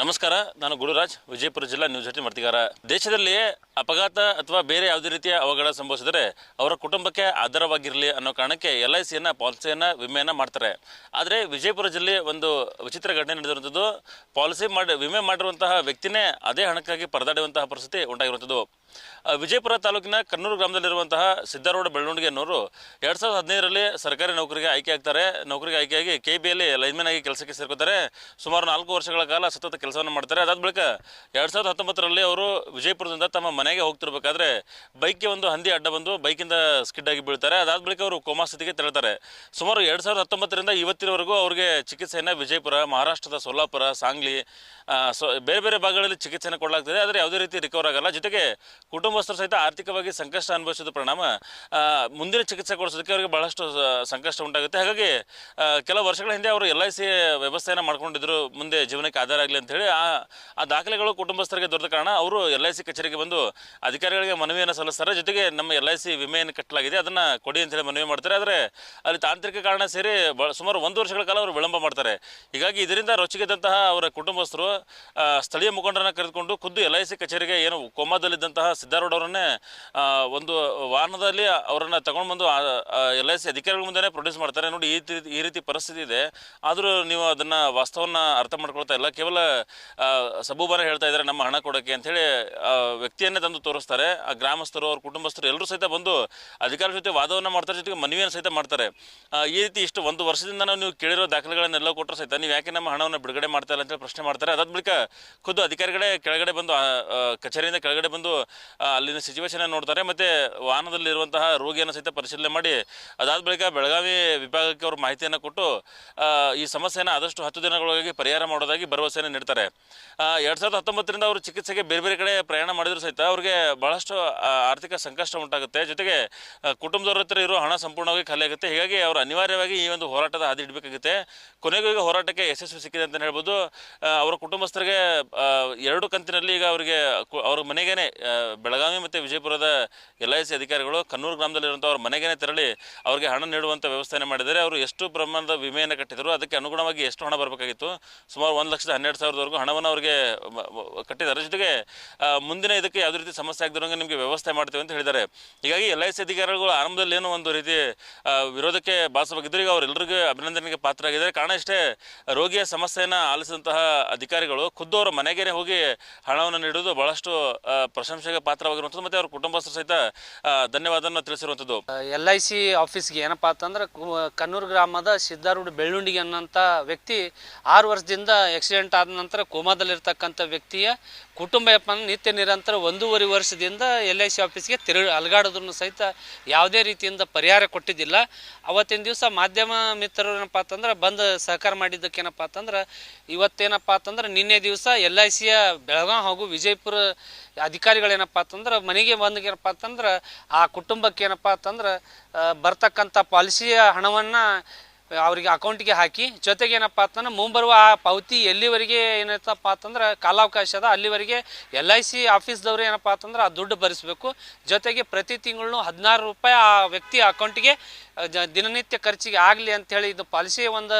ನಮಸ್ಕಾರ, ನಾನು ಗುರುರಾಜ್, ವಿಜಯಪುರ ಜಿಲ್ಲಾ ನ್ಯೂಸ್ 18 ವರದಿಗಾರ. ದೇಶದಲ್ಲಿ ಅಪಘಾತ ಅಥವಾ ಬೇರೆ ಯಾವುದೇ ರೀತಿಯ ಅವಘಡ ಸಂಭವಿಸಿದರೆ ಅವರ ಕುಟುಂಬಕ್ಕೆ ಆಧಾರವಾಗಿರಲಿ ಅನ್ನೋ ಕಾರಣಕ್ಕೆ LICಯನ್ನು ಪಾಲಿಸಿಯನ್ನು ವಿಮೆಯನ್ನು ಮಾಡ್ತಾರೆ. ಆದರೆ ವಿಜಯಪುರ ಜಿಲ್ಲೆ ಒಂದು ವಿಚಿತ್ರ ಘಟನೆ ನಡೆದಿರುವಂಥದ್ದು. ವಿಮೆ ಮಾಡಿರುವಂತಹ ವ್ಯಕ್ತಿನೇ ಅದೇ ಹಣಕ್ಕಾಗಿ ಪರದಾಡುವಂತಹ ಪರಿಸ್ಥಿತಿ ಉಂಟಾಗಿರುವಂಥದ್ದು. ವಿಜಯಪುರ ತಾಲೂಕಿನ ಕನ್ನೂರು ಗ್ರಾಮದಲ್ಲಿರುವಂತಹ ಸಿದ್ದಾರೂಢ ಬೆಳ್ಳುಂಡಿಗೆ ಅನ್ನೋರು 2015ರಲ್ಲಿ ಸರ್ಕಾರಿ ನೌಕರಿಗೆ ಆಯ್ಕೆ ಆಗ್ತಾರೆ. ನೌಕರಿಗೆ ಆಯ್ಕೆಯಾಗಿ KBಯಲ್ಲಿ ಲೈನ್ಮನ್ ಆಗಿ ಕೆಲಸಕ್ಕೆ ಸೇರ್ಕೋತಾರೆ. ಸುಮಾರು 4 ವರ್ಷಗಳ ಕಾಲ ಸತತ ಕೆಲಸವನ್ನು ಮಾಡ್ತಾರೆ. ಅದಾದ ಬಳಿಕ 2019ರಲ್ಲಿ ಅವರು ವಿಜಯಪುರದಿಂದ ತಮ್ಮ ಮನೆಗೆ ಹೋಗ್ತಿರ್ಬೇಕಾದ್ರೆ ಬೈಕ್ಗೆ ಒಂದು ಹಂದಿ ಅಡ್ಡ ಬಂದು ಬೈಕಿಂದ ಸ್ಕಿಡ್ ಆಗಿ ಬೀಳ್ತಾರೆ. ಅದಾದ ಬಳಿಕ ಅವರು ಕೋಮಾ ಸ್ಥಿತಿಗೆ ತೆರಳುತ್ತಾರೆ. ಸುಮಾರು 2019ರಿಂದ ಇವತ್ತಿನವರೆಗೂ ಅವರಿಗೆ ಚಿಕಿತ್ಸೆಯನ್ನು ವಿಜಯಪುರ, ಮಹಾರಾಷ್ಟ್ರದ ಸೋಲಾಪುರ, ಸಾಂಗ್ಲಿ, ಬೇರೆ ಬೇರೆ ಭಾಗಗಳಲ್ಲಿ ಚಿಕಿತ್ಸೆಯನ್ನು ಕೊಡಲಾಗ್ತದೆ. ಆದರೆ ಯಾವುದೇ ರೀತಿ ರಿಕವರ್ ಆಗಲ್ಲ. ಜೊತೆಗೆ ಕುಟುಂಬಸ್ಥರು ಸಹಿತ ಆರ್ಥಿಕವಾಗಿ ಸಂಕಷ್ಟ ಅನುಭವಿಸಿದ ಪರಿಣಾಮ ಮುಂದಿನ ಚಿಕಿತ್ಸೆ ಕೊಡಿಸೋದಕ್ಕೆ ಅವರಿಗೆ ಬಹಳಷ್ಟು ಸಂಕಷ್ಟ ಉಂಟಾಗುತ್ತೆ. ಹಾಗಾಗಿ ಕೆಲವು ವರ್ಷಗಳ ಹಿಂದೆ ಅವರು LIC ವ್ಯವಸ್ಥೆಯನ್ನು ಮಾಡ್ಕೊಂಡಿದ್ರು, ಮುಂದೆ ಜೀವನಕ್ಕೆ ಆಧಾರ ಆಗಲಿ ಅಂತ ಹೇಳಿ. ಆ ದಾಖಲೆಗಳು ಕುಟುಂಬಸ್ಥರಿಗೆ ದೊರೆತ ಕಾರಣ ಅವರು LIC ಕಚೇರಿಗೆ ಬಂದು ಅಧಿಕಾರಿಗಳಿಗೆ ಮನವಿಯನ್ನು ಸಲ್ಲಿಸ್ತಾರೆ. ಜೊತೆಗೆ ನಮ್ಮ LIC ವಿಮೆಯನ್ನು ಕಟ್ಟಲಾಗಿದೆ, ಅದನ್ನು ಕೊಡಿ ಅಂತ ಹೇಳಿ ಮನವಿ ಮಾಡ್ತಾರೆ. ಆದರೆ ಅಲ್ಲಿ ತಾಂತ್ರಿಕ ಕಾರಣ ಸೇರಿ ಸುಮಾರು 1 ವರ್ಷಗಳ ಕಾಲ ಅವರು ವಿಳಂಬ ಮಾಡ್ತಾರೆ. ಹೀಗಾಗಿ ಇದರಿಂದ ರೊಚ್ಚಿಗೆದ್ದಂತಹ ಅವರ ಕುಟುಂಬಸ್ಥರು ಸ್ಥಳೀಯ ಮುಖಂಡರನ್ನು ಕರೆದುಕೊಂಡು ಖುದ್ದು LIC ಕಚೇರಿಗೆ ಏನು ಕೋಮಾದಲ್ಲಿದ್ದಂತಹ ಸಿದ್ದಾರೂಢ ಅವರನ್ನೇ ಒಂದು ವಾಹನದಲ್ಲಿ ಅವರನ್ನು ತಗೊಂಡು ಬಂದು LIC ಅಧಿಕಾರಿಗಳ ಮುಂದೆ ಪ್ರೊಡ್ಯೂಸ್ ಮಾಡ್ತಾರೆ. ನೋಡಿ, ಈ ರೀತಿ ಪರಿಸ್ಥಿತಿ ಇದೆ, ಆದರೂ ನೀವು ಅದನ್ನು ವಾಸ್ತವವನ್ನು ಅರ್ಥ ಮಾಡ್ಕೊಳ್ತಾ ಇಲ್ಲ. ಕೇವಲ ಸಬೂಬಾನ ಹೇಳ್ತಾ ಇದ್ದಾರೆ ನಮ್ಮ ಹಣ ಕೊಡೋಕ್ಕೆ ಅಂಥೇಳಿ ವ್ಯಕ್ತಿಯನ್ನೇ ತಂದು ತೋರಿಸ್ತಾರೆ. ಆ ಗ್ರಾಮಸ್ಥರು, ಅವ್ರ ಕುಟುಂಬಸ್ಥರು ಎಲ್ಲರೂ ಸಹಿತ ಬಂದು ಅಧಿಕಾರಿಗಳ ಜೊತೆ ವಾದವನ್ನು ಮಾಡ್ತಾರೆ, ಜೊತೆಗೆ ಮನವಿಯನ್ನು ಸಹಿತ ಮಾಡ್ತಾರೆ. ಈ ರೀತಿ ಇಷ್ಟು 1 ವರ್ಷದಿಂದ ನೀವು ಕೇಳಿರೋ ದಾಖಲೆಗಳನ್ನೆಲ್ಲ ಕೊಟ್ಟರು ಸಹಿತ ನೀವು ಯಾಕೆ ನಮ್ಮ ಹಣವನ್ನು ಬಿಡುಗಡೆ ಮಾಡ್ತಾ ಇಲ್ಲ ಅಂತೇಳಿ ಪ್ರಶ್ನೆ ಮಾಡ್ತಾರೆ. ಅದಾದ ಬಳಿಕ ಖುದ್ದು ಅಧಿಕಾರಿಗಳೇ ಕೆಳಗಡೆ ಬಂದು ಕಚೇರಿಯಿಂದ ಕೆಳಗಡೆ ಬಂದು ಅಲ್ಲಿನ ಸಿಚುವೇಶನ್ ನೋಡ್ತಾರೆ. ಮತ್ತು ವಾಹನದಲ್ಲಿರುವಂತಹ ರೋಗಿಯನ್ನು ಸಹಿತ ಪರಿಶೀಲನೆ ಮಾಡಿ ಅದಾದ ಬಳಿಕ ಬೆಳಗಾವಿ ವಿಭಾಗಕ್ಕೆ ಅವರು ಮಾಹಿತಿಯನ್ನು ಕೊಟ್ಟು ಈ ಸಮಸ್ಯೆಯನ್ನು ಆದಷ್ಟು 10 ದಿನಗಳೊಳಗೆ ಪರಿಹಾರ ಮಾಡೋದಾಗಿ ಭರವಸೆಯನ್ನು ನೀಡ್ತಾರೆ. 2019ರಿಂದ ಅವರು ಚಿಕಿತ್ಸೆಗೆ ಬೇರೆ ಬೇರೆ ಕಡೆ ಪ್ರಯಾಣ ಮಾಡಿದ್ರು ಸಹಿತ ಅವ್ರಿಗೆ ಬಹಳಷ್ಟು ಆರ್ಥಿಕ ಸಂಕಷ್ಟ ಉಂಟಾಗುತ್ತೆ. ಜೊತೆಗೆ ಕುಟುಂಬದವ್ರ ಹತ್ರ ಇರೋ ಹಣ ಸಂಪೂರ್ಣವಾಗಿ ಖಾಲಿ ಆಗುತ್ತೆ. ಹೀಗಾಗಿ ಅವರು ಅನಿವಾರ್ಯವಾಗಿ ಈ ಒಂದು ಹೋರಾಟದ ಹಾದಿ ಹಿಡಬೇಕಾಗುತ್ತೆ. ಕೊನೆಗೂ ಈಗ ಹೋರಾಟಕ್ಕೆ ಯಶಸ್ವಿ ಸಿಕ್ಕಿದೆ ಅಂತ ಹೇಳ್ಬೋದು. ಅವರ ಕುಟುಂಬಸ್ಥರಿಗೆ 2 ಕಂತಿನಲ್ಲಿ ಈಗ ಅವರಿಗೆ ಅವ್ರ ಮನೆಗೇನೆ ಬೆಳಗಾವಿ ಮತ್ತು ವಿಜಯಪುರದ LIC ಅಧಿಕಾರಿಗಳು ಕನ್ನೂರು ಗ್ರಾಮದಲ್ಲಿರುವಂಥ ಅವ್ರ ಮನೆಗೇನೆ ತೆರಳಿ ಅವರಿಗೆ ಹಣ ನೀಡುವಂಥ ವ್ಯವಸ್ಥೆಯನ್ನು ಮಾಡಿದ್ದಾರೆ. ಅವರು ಎಷ್ಟು ಪ್ರಮಾಣದ ವಿಮೆಯನ್ನು ಕಟ್ಟಿದರು, ಅದಕ್ಕೆ ಅನುಗುಣವಾಗಿ ಎಷ್ಟು ಹಣ ಬರಬೇಕಾಗಿತ್ತು, ಸುಮಾರು 1,12,000ವರೆಗೂ ಹಣವನ್ನು ಅವರಿಗೆ ಕಟ್ಟಿದ್ದಾರೆ. ಜೊತೆಗೆ ಮುಂದಿನ ಇದಕ್ಕೆ ಯಾವುದೇ ರೀತಿ ಸಮಸ್ಯೆ ಆಗದಿರೋಂಗೆ ನಿಮಗೆ ವ್ಯವಸ್ಥೆ ಮಾಡ್ತೀವಿ ಅಂತ ಹೇಳಿದ್ದಾರೆ. ಹೀಗಾಗಿ LIC ಅಧಿಕಾರಿಗಳು ಆರಂಭದಲ್ಲಿ ಏನೋ ಒಂದು ರೀತಿ ವಿರೋಧಕ್ಕೆ ಭಾಸವಾಗಿದ್ದರು. ಈಗ ಅವರೆಲ್ಲರಿಗೂ ಅಭಿನಂದನೆಗೆ ಪಾತ್ರರಾಗಿದ್ದಾರೆ. ಕಾರಣ ಇಷ್ಟೇ, ರೋಗಿಯ ಸಮಸ್ಯೆಯನ್ನು ಆಲಿಸಿದಂತಹ ಅಧಿಕಾರಿಗಳು ಖುದ್ದು ಅವರ ಮನೆಗೇನೆ ಹೋಗಿ ಹಣವನ್ನು ನೀಡುವುದು ಬಹಳಷ್ಟು ಪ್ರಶಂಸೆಗೆ ಪಾತ್ರವಾಗಿರುವಂಥದ್ದು. ಮತ್ತು ಅವ್ರ ಕುಟುಂಬಸ್ಥರು ಸಹಿತ ಧನ್ಯವಾದವನ್ನು ತಿಳಿಸಿರುವಂಥದ್ದು. LIC ಆಫೀಸ್ಗೆ ಏನಪ್ಪಾ ಅಂತಂದ್ರೆ ಕನ್ನೂರು ಗ್ರಾಮದ ಸಿದ್ದಾರೂಢ ಬೆಳ್ಳುಂಡಿಗೆ ಅನ್ನೋಂಥ ವ್ಯಕ್ತಿ 6 ವರ್ಷದಿಂದ ಆಕ್ಸಿಡೆಂಟ್ ಆದ ನಂತರ ಕೋಮಾದಲ್ಲಿರ್ತಕ್ಕಂಥ ವ್ಯಕ್ತಿಯ ಕುಟುಂಬ ನಿತ್ಯ ನಿರಂತರ 1.5 ವರ್ಷದಿಂದ LIC ಆಫೀಸ್ಗೆ ಅಲಗಾಡೋದನ್ನು ಸಹಿತ ಯಾವುದೇ ರೀತಿಯಿಂದ ಪರಿಹಾರ ಕೊಟ್ಟಿದ್ದಿಲ್ಲ. ಅವತ್ತಿನ ದಿವಸ ಮಾಧ್ಯಮ ಮಿತ್ರರು ಏನಪ್ಪ ಅಂತಂದ್ರೆ ಬಂದು ಸಹಕಾರ ಮಾಡಿದ್ದಕ್ಕೇನಪ್ಪ ಅಂತಂದ್ರೆ ಇವತ್ತೇನಪ್ಪ ಅಂತಂದ್ರೆ ನಿನ್ನೆ ದಿವಸ LICಯ ಬೆಳಗಾವಿ ಹಾಗೂ ವಿಜಯಪುರ ಅಧಿಕಾರಿಗಳೇನಪ್ಪ ಅಂತಂದ್ರೆ ಮನೆಗೆ ಬಂದೇನಪ್ಪ ಅಂತಂದ್ರೆ ಆ ಕುಟುಂಬಕ್ಕೆ ಏನಪ್ಪ ಅಂತಂದ್ರೆ ಬರ್ತಕ್ಕಂಥ ಪಾಲಿಸಿಯ ಹಣವನ್ನು ಅವರಿಗೆ ಅಕೌಂಟಿಗೆ ಹಾಕಿ, ಜೊತೆಗೆ ಏನಪ್ಪ ಅಂತಂದ್ರೆ ಮುಂಬರುವ ಆ ಪಾವತಿ ಎಲ್ಲಿವರೆಗೆ ಏನೈತಪ್ಪ ಅಂತಂದ್ರೆ ಕಾಲಾವಕಾಶ ಅದ ಅಲ್ಲಿವರೆಗೆ LIC ಆಫೀಸ್ದವ್ರು ಏನಪ್ಪ ಅಂತಂದ್ರೆ ಆ ದುಡ್ಡು ಭರಿಸಬೇಕು. ಜೊತೆಗೆ ಪ್ರತಿ ತಿಂಗಳು 16 ರೂಪಾಯಿ ಆ ವ್ಯಕ್ತಿ ಅಕೌಂಟಿಗೆ ದಿನನಿತ್ಯ ಖರ್ಚಿಗೆ ಆಗಲಿ ಅಂಥೇಳಿ ಇದು ಪಾಲಿಸಿಯ ಒಂದು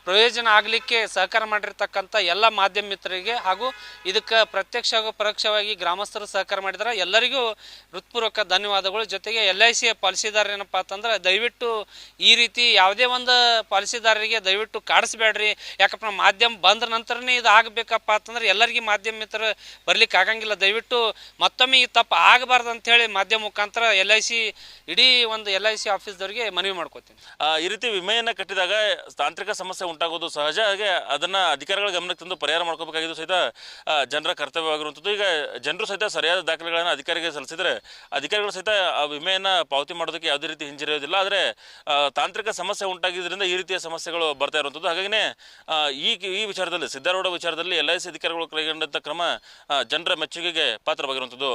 ಪ್ರಯೋಜನ ಆಗಲಿಕ್ಕೆ ಸಹಕಾರ ಮಾಡಿರ್ತಕ್ಕಂಥ ಎಲ್ಲ ಮಾಧ್ಯಮ ಮಿತ್ರರಿಗೆ ಹಾಗೂ ಇದಕ್ಕೆ ಪ್ರತ್ಯಕ್ಷ ಹಾಗೂ ಪರೋಕ್ಷವಾಗಿ ಗ್ರಾಮಸ್ಥರು ಸಹಕಾರ ಮಾಡಿದ್ದಾರೆ. ಎಲ್ಲರಿಗೂ ಹೃತ್ಪೂರ್ವಕ ಧನ್ಯವಾದಗಳು. ಜೊತೆಗೆ LICಯ ಪಾಲಿಸಿದಾರ ಏನಪ್ಪ ಅಂತಂದ್ರೆ ದಯವಿಟ್ಟು ಈ ರೀತಿ ಯಾವುದೇ ಒಂದು ಪಾಲಿಸಿದಾರರಿಗೆ ದಯವಿಟ್ಟು ಕಾಡಿಸ್ಬೇಡ್ರಿ. ಯಾಕಪ್ಪ ಮಾಧ್ಯಮ ಬಂದ ನಂತರನೇ ಇದು ಆಗಬೇಕಪ್ಪ ಅಂತಂದ್ರೆ ಎಲ್ಲರಿಗೂ ಮಾಧ್ಯಮ ಮಿತ್ರರು ಬರ್ಲಿಕ್ಕೆ ಆಗಂಗಿಲ್ಲ. ದಯವಿಟ್ಟು ಮತ್ತೊಮ್ಮೆ ಈ ತಪ್ಪು ಆಗಬಾರ್ದು ಅಂಥೇಳಿ ಮಾಧ್ಯಮ ಮುಖಾಂತರ LIC ಇಡೀ ಒಂದು LIC ಆಫೀಸ್ದವ್ರಿಗೆ ಮನವಿ ಮಾಡ್ಕೋತೀನಿ. ಈ ರೀತಿ ವಿಮೆಯನ್ನು ಕಟ್ಟಿದಾಗ ತಾಂತ್ರಿಕ ಸಮಸ್ಯೆ ಉಂಟಾಗೋದು ಸಹಜ. ಹಾಗೆ ಅದನ್ನ ಅಧಿಕಾರಿಗಳ ಗಮನಕ್ಕೆ ತಂದು ಪರಿಹಾರ ಮಾಡ್ಕೋಬೇಕಾಗಿದ್ದು ಸಹಿತ ಜನರ ಕರ್ತವ್ಯವಾಗಿರುವಂಥದ್ದು. ಈಗ ಜನರು ಸಹಿತ ಸರಿಯಾದ ದಾಖಲೆಗಳನ್ನು ಅಧಿಕಾರಿಗೆ ಸಲ್ಲಿಸಿದರೆ ಅಧಿಕಾರಿಗಳು ಸಹಿತ ಆ ವಿಮೆಯನ್ನು ಪಾವತಿ ಮಾಡೋದಕ್ಕೆ ಯಾವುದೇ ರೀತಿ ಹಿಂಜರಿಯೋದಿಲ್ಲ. ಆದರೆ ತಾಂತ್ರಿಕ ಸಮಸ್ಯೆ ಉಂಟಾಗಿದ್ದರಿಂದ ಈ ರೀತಿಯ ಸಮಸ್ಯೆಗಳು ಬರ್ತಾ ಇರುವಂಥದ್ದು. ಹಾಗಾಗಿನೇ ಈ ವಿಚಾರದಲ್ಲಿ ಸಿದ್ದಾರೂಢ ವಿಚಾರದಲ್ಲಿ LIC ಅಧಿಕಾರಿಗಳು ಕೈಗೊಂಡಂಥ ಕ್ರಮ ಜನರ ಮೆಚ್ಚುಗೆಗೆ ಪಾತ್ರವಾಗಿರುವಂಥದ್ದು.